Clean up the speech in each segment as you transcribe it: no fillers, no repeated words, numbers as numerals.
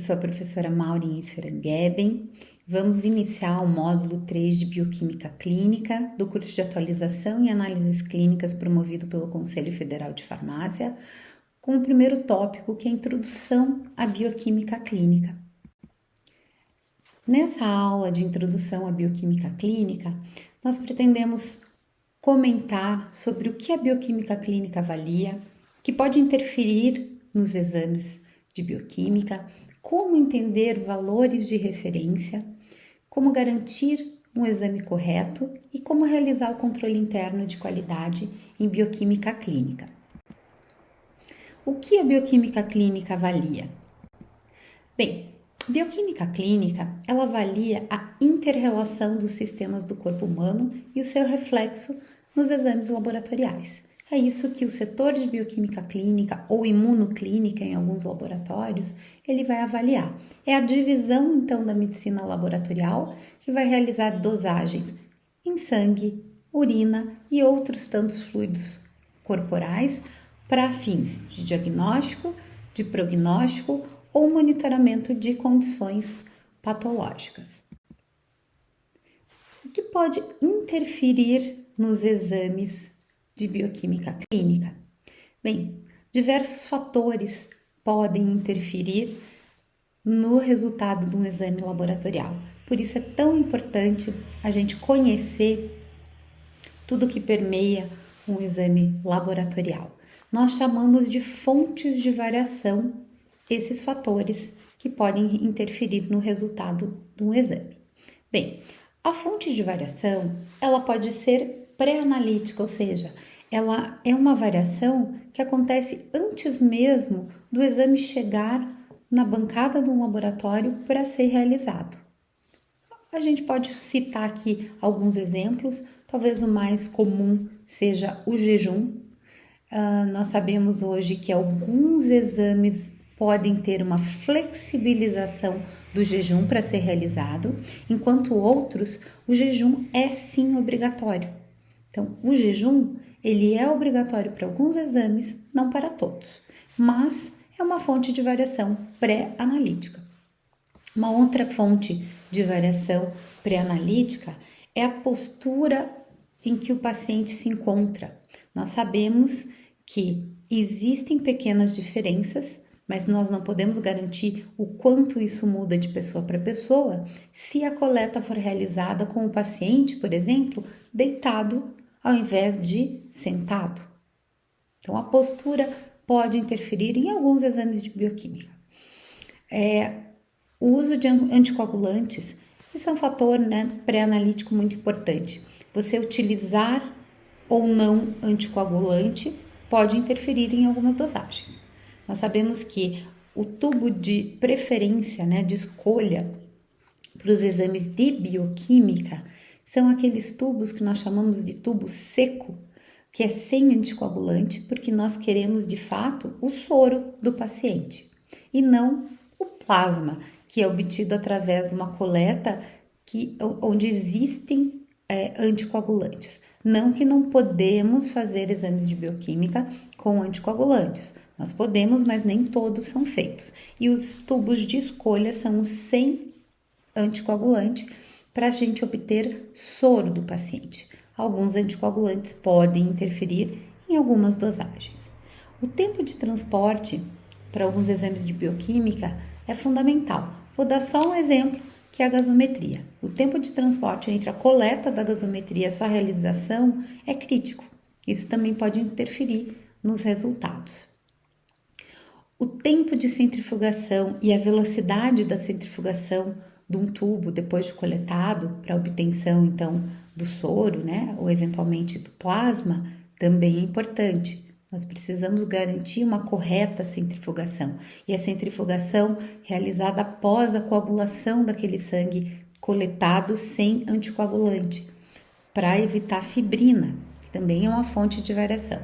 sou a professora Maureen Sferangeben. Vamos iniciar o módulo 3 de Bioquímica Clínica do curso de Atualização e Análises Clínicas promovido pelo Conselho Federal de Farmácia, com o primeiro tópico, que é a Introdução à Bioquímica Clínica. Nessa aula de Introdução à Bioquímica Clínica, nós pretendemos comentar sobre o que a bioquímica clínica avalia, que pode interferir nos exames de bioquímica, como entender valores de referência, como garantir um exame correto e como realizar o controle interno de qualidade em bioquímica clínica. O que a bioquímica clínica avalia? Bem, bioquímica clínica, ela avalia a inter-relação dos sistemas do corpo humano e o seu reflexo nos exames laboratoriais. É isso que o setor de bioquímica clínica ou imunoclínica em alguns laboratórios, ele vai avaliar. É a divisão, então, da medicina laboratorial que vai realizar dosagens em sangue, urina e outros tantos fluidos corporais para fins de diagnóstico, de prognóstico ou monitoramento de condições patológicas. O que pode interferir nos exames de bioquímica clínica? Bem, diversos fatores podem interferir no resultado de um exame laboratorial. Por isso é tão importante a gente conhecer tudo que permeia um exame laboratorial. Nós chamamos de fontes de variação esses fatores que podem interferir no resultado de um exame. Bem, a fonte de variação, ela pode ser pré-analítica, ou seja, ela é uma variação que acontece antes mesmo do exame chegar na bancada de um laboratório para ser realizado. A gente pode citar aqui alguns exemplos, talvez o mais comum seja o jejum. Nós sabemos hoje que alguns exames podem ter uma flexibilização do jejum para ser realizado, enquanto outros, o jejum é sim obrigatório. Então, o jejum, ele é obrigatório para alguns exames, não para todos, mas é uma fonte de variação pré-analítica. Uma outra fonte de variação pré-analítica é a postura em que o paciente se encontra. Nós sabemos que existem pequenas diferenças, mas nós não podemos garantir o quanto isso muda de pessoa para pessoa se a coleta for realizada com o paciente, por exemplo, deitado ao invés de sentado. Então, a postura pode interferir em alguns exames de bioquímica. O uso de anticoagulantes, isso é um fator, pré-analítico muito importante. Você utilizar ou não anticoagulante pode interferir em algumas dosagens. Nós sabemos que o tubo de preferência, de escolha para os exames de bioquímica são aqueles tubos que nós chamamos de tubo seco, que é sem anticoagulante, porque nós queremos de fato o soro do paciente e não o plasma, que é obtido através de uma coleta onde existem anticoagulantes. Não que não podemos fazer exames de bioquímica com anticoagulantes. Nós podemos, mas nem todos são feitos. E os tubos de escolha são os sem anticoagulante para a gente obter soro do paciente. Alguns anticoagulantes podem interferir em algumas dosagens. O tempo de transporte para alguns exames de bioquímica é fundamental. Vou dar só um exemplo, que é a gasometria. O tempo de transporte entre a coleta da gasometria e a sua realização é crítico. Isso também pode interferir nos resultados. O tempo de centrifugação e a velocidade da centrifugação de um tubo depois de coletado para obtenção, então, do soro, ou eventualmente do plasma, também é importante. Nós precisamos garantir uma correta centrifugação. E a centrifugação realizada após a coagulação daquele sangue coletado sem anticoagulante, para evitar fibrina, que também é uma fonte de variação.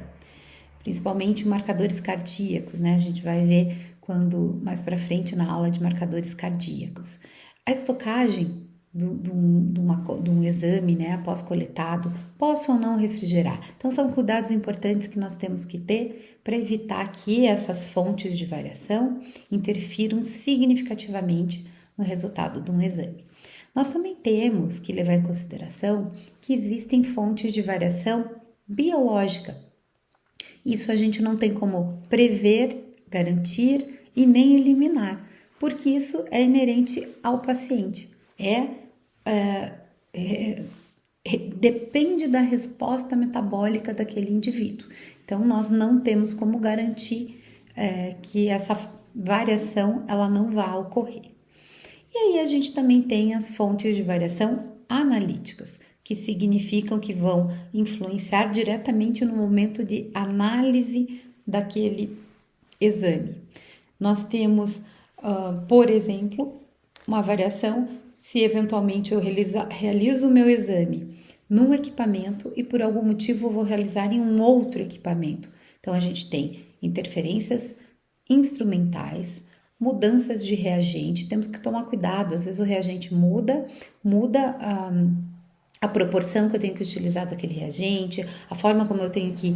Principalmente marcadores cardíacos, A gente vai ver mais para frente na aula de marcadores cardíacos. A estocagem de um exame, né, após coletado, posso ou não refrigerar. Então, são cuidados importantes que nós temos que ter para evitar que essas fontes de variação interfiram significativamente no resultado de um exame. Nós também temos que levar em consideração que existem fontes de variação biológica. Isso a gente não tem como prever, garantir e nem eliminar, porque isso é inerente ao paciente. Depende da resposta metabólica daquele indivíduo. Então, nós não temos como garantir que essa variação ela não vá ocorrer. E aí a gente também tem as fontes de variação analíticas, que significam que vão influenciar diretamente no momento de análise daquele exame. Nós temos, por exemplo, uma variação se eventualmente eu realizo o meu exame num equipamento e por algum motivo eu vou realizar em um outro equipamento. Então, a gente tem interferências instrumentais, mudanças de reagente, temos que tomar cuidado, às vezes o reagente muda a proporção que eu tenho que utilizar daquele reagente, a forma como eu tenho que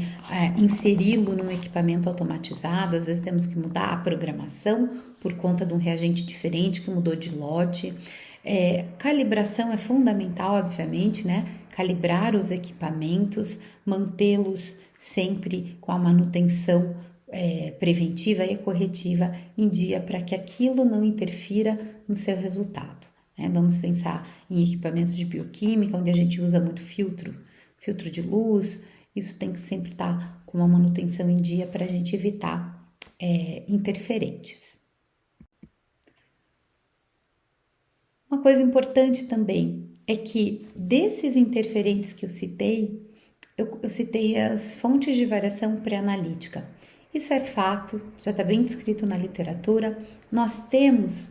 inseri-lo num equipamento automatizado, às vezes temos que mudar a programação por conta de um reagente diferente que mudou de lote. Calibração é fundamental, obviamente, né? Calibrar os equipamentos, mantê-los sempre com a manutenção preventiva e corretiva em dia para que aquilo não interfira no seu resultado. Vamos pensar em equipamentos de bioquímica, onde a gente usa muito filtro de luz, isso tem que sempre estar com uma manutenção em dia para a gente evitar interferentes. Uma coisa importante também é que desses interferentes que eu citei, eu citei as fontes de variação pré-analítica. Isso é fato, já está bem descrito na literatura. Nós temos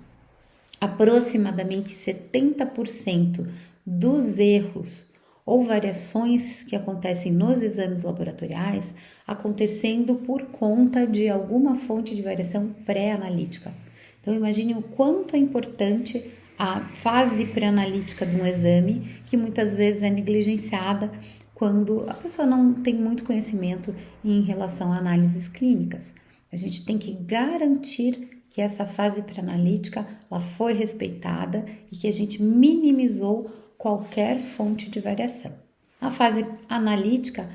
aproximadamente 70% dos erros ou variações que acontecem nos exames laboratoriais acontecendo por conta de alguma fonte de variação pré-analítica. Então, imagine o quanto é importante a fase pré-analítica de um exame, que muitas vezes é negligenciada quando a pessoa não tem muito conhecimento em relação a análises clínicas. A gente tem que garantir que essa fase pré-analítica ela foi respeitada e que a gente minimizou qualquer fonte de variação. Na fase analítica,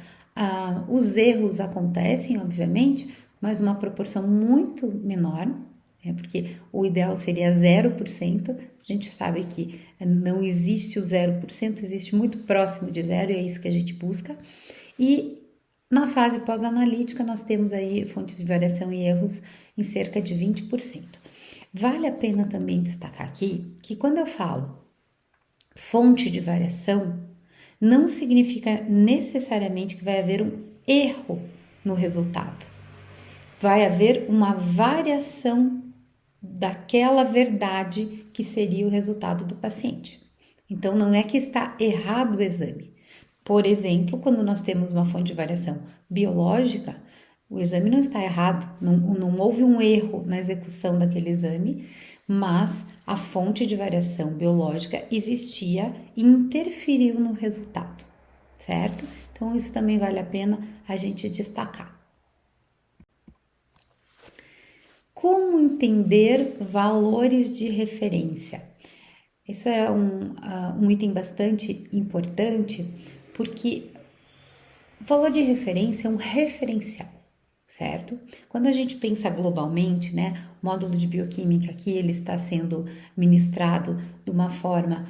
os erros acontecem, obviamente, mas uma proporção muito menor, porque o ideal seria 0%. A gente sabe que não existe o 0%, existe muito próximo de zero e é isso que a gente busca. E na fase pós-analítica, nós temos aí fontes de variação e erros em cerca de 20%. Vale a pena também destacar aqui que quando eu falo fonte de variação, não significa necessariamente que vai haver um erro no resultado. Vai haver uma variação daquela verdade que seria o resultado do paciente. Então, não é que está errado o exame. Por exemplo, quando nós temos uma fonte de variação biológica, o exame não está errado, não houve um erro na execução daquele exame, mas a fonte de variação biológica existia e interferiu no resultado, certo? Então, isso também vale a pena a gente destacar. Como entender valores de referência? Isso é um item bastante importante, porque o valor de referência é um referencial, certo? Quando a gente pensa globalmente, né, o módulo de bioquímica aqui ele está sendo ministrado de uma forma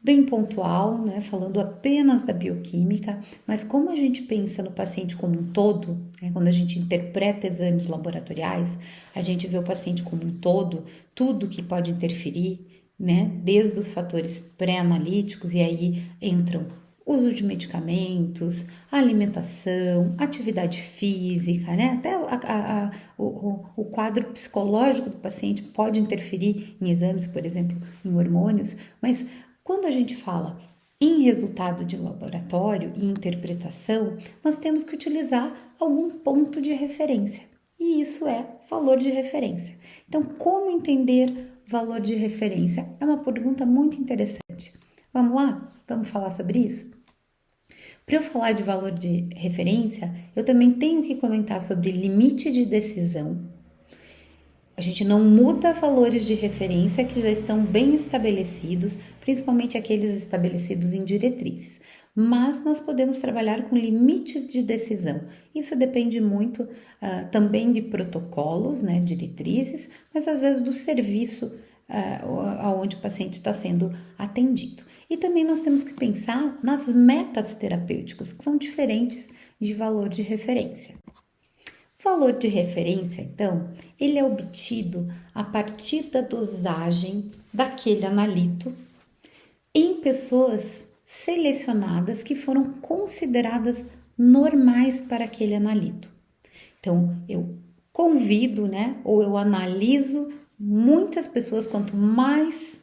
bem pontual, né, falando apenas da bioquímica, mas como a gente pensa no paciente como um todo, né, quando a gente interpreta exames laboratoriais, a gente vê o paciente como um todo, tudo que pode interferir, né, desde os fatores pré-analíticos, e aí entram uso de medicamentos, alimentação, atividade física, né? Até o quadro psicológico do paciente pode interferir em exames, por exemplo, em hormônios, mas quando a gente fala em resultado de laboratório e interpretação, nós temos que utilizar algum ponto de referência, e isso é valor de referência. Então, como entender valor de referência? É uma pergunta muito interessante. Vamos lá? Vamos falar sobre isso? Para eu falar de valor de referência, eu também tenho que comentar sobre limite de decisão. A gente não muda valores de referência que já estão bem estabelecidos, principalmente aqueles estabelecidos em diretrizes, mas nós podemos trabalhar com limites de decisão. Isso depende muito também de protocolos, né, diretrizes, mas às vezes do serviço aonde o paciente está sendo atendido. E também nós temos que pensar nas metas terapêuticas, que são diferentes de valor de referência. Valor de referência, então, ele é obtido a partir da dosagem daquele analito em pessoas selecionadas que foram consideradas normais para aquele analito. Então, eu convido, né, ou eu analiso muitas pessoas, quanto mais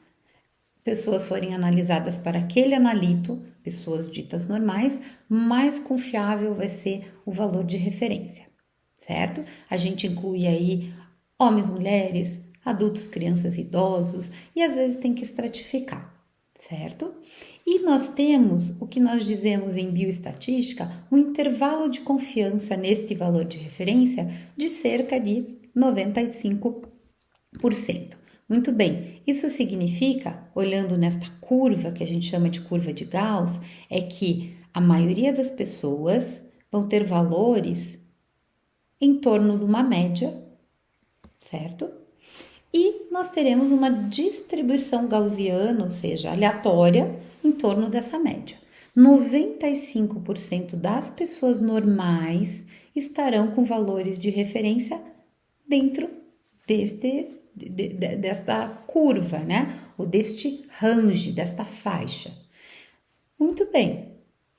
pessoas forem analisadas para aquele analito, pessoas ditas normais, mais confiável vai ser o valor de referência, certo? A gente inclui aí homens, mulheres, adultos, crianças, idosos e às vezes tem que estratificar, certo? E nós temos o que nós dizemos em bioestatística, um intervalo de confiança neste valor de referência de cerca de 95%. Muito bem, isso significa, olhando nesta curva que a gente chama de curva de Gauss, é que a maioria das pessoas vão ter valores em torno de uma média, certo? E nós teremos uma distribuição gaussiana, ou seja, aleatória, em torno dessa média. 95% das pessoas normais estarão com valores de referência dentro desta curva, né? Ou deste range, desta faixa. Muito bem.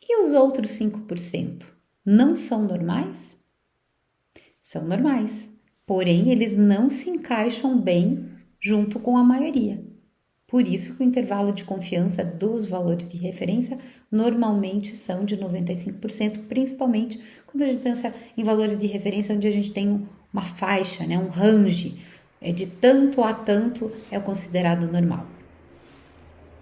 E os outros 5% não são normais? São normais, porém eles não se encaixam bem junto com a maioria. Por isso que o intervalo de confiança dos valores de referência normalmente são de 95%, principalmente quando a gente pensa em valores de referência onde a gente tem uma faixa, né, um range, de tanto a tanto é o considerado normal.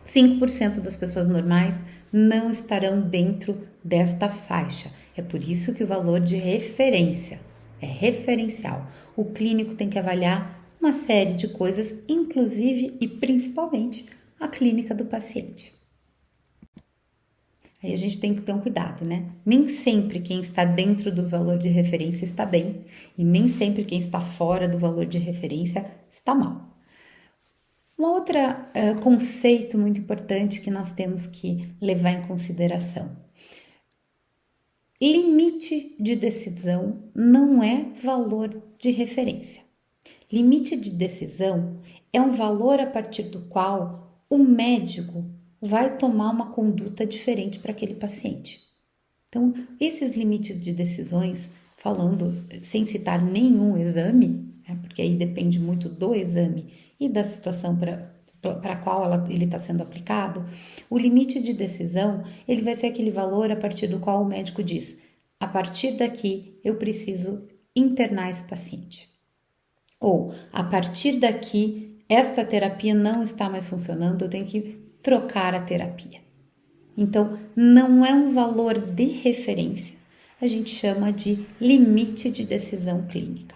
5% das pessoas normais não estarão dentro desta faixa. É por isso que o valor de referência é referencial. O clínico tem que avaliar uma série de coisas, inclusive e principalmente a clínica do paciente. Aí a gente tem que ter um cuidado, né? Nem sempre quem está dentro do valor de referência está bem e nem sempre quem está fora do valor de referência está mal. Um outro conceito muito importante que nós temos que levar em consideração. Limite de decisão não é valor de referência. Limite de decisão é um valor a partir do qual o médico vai tomar uma conduta diferente para aquele paciente. Então, esses limites de decisões, falando sem citar nenhum exame, né, porque aí depende muito do exame e da situação para a qual ele está sendo aplicado, o limite de decisão ele vai ser aquele valor a partir do qual o médico diz: a partir daqui eu preciso internar esse paciente. Ou, a partir daqui, esta terapia não está mais funcionando, eu tenho que trocar a terapia. Então, não é um valor de referência, a gente chama de limite de decisão clínica.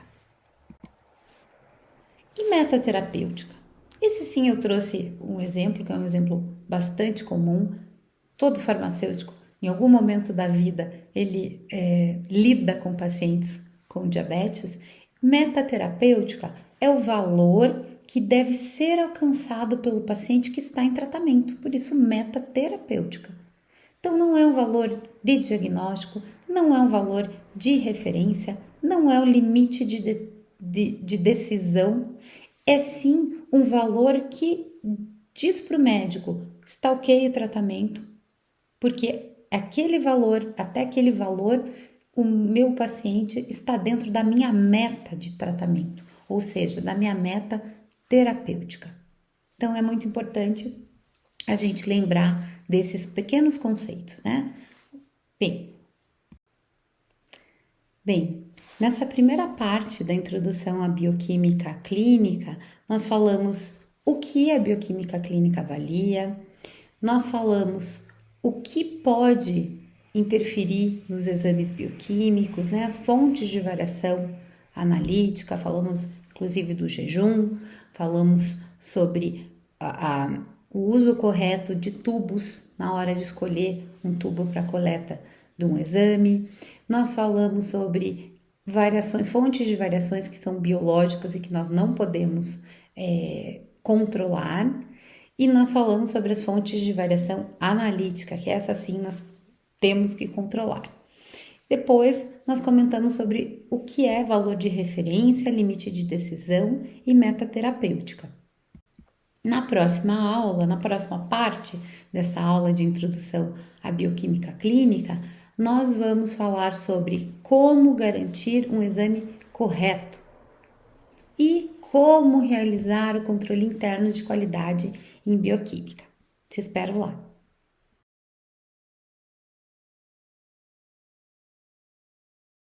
E metaterapêutica? Esse sim eu trouxe um exemplo, que é um exemplo bastante comum. Todo farmacêutico, em algum momento da vida, ele lida com pacientes com diabetes. Metaterapêutica é o valor que deve ser alcançado pelo paciente que está em tratamento, por isso metaterapêutica. Então não é um valor de diagnóstico, não é um valor de referência, não é o limite de decisão, é sim um valor que diz para o médico: está ok o tratamento, porque aquele valor, até aquele valor, o meu paciente está dentro da minha meta de tratamento, ou seja, da minha meta terapêutica. Então é muito importante a gente lembrar desses pequenos conceitos, né? Bem, nessa primeira parte da introdução à bioquímica clínica, nós falamos o que a bioquímica clínica avalia, nós falamos o que pode interferir nos exames bioquímicos, né? As fontes de variação analítica, falamos inclusive do jejum, falamos sobre o uso correto de tubos na hora de escolher um tubo para coleta de um exame. Nós falamos sobre variações, fontes de variações que são biológicas e que nós não podemos controlar. E nós falamos sobre as fontes de variação analítica, que essa sim nós temos que controlar. Depois, nós comentamos sobre o que é valor de referência, limite de decisão e meta terapêutica. Na próxima aula, na próxima parte dessa aula de introdução à bioquímica clínica, nós vamos falar sobre como garantir um exame correto e como realizar o controle interno de qualidade em bioquímica. Te espero lá!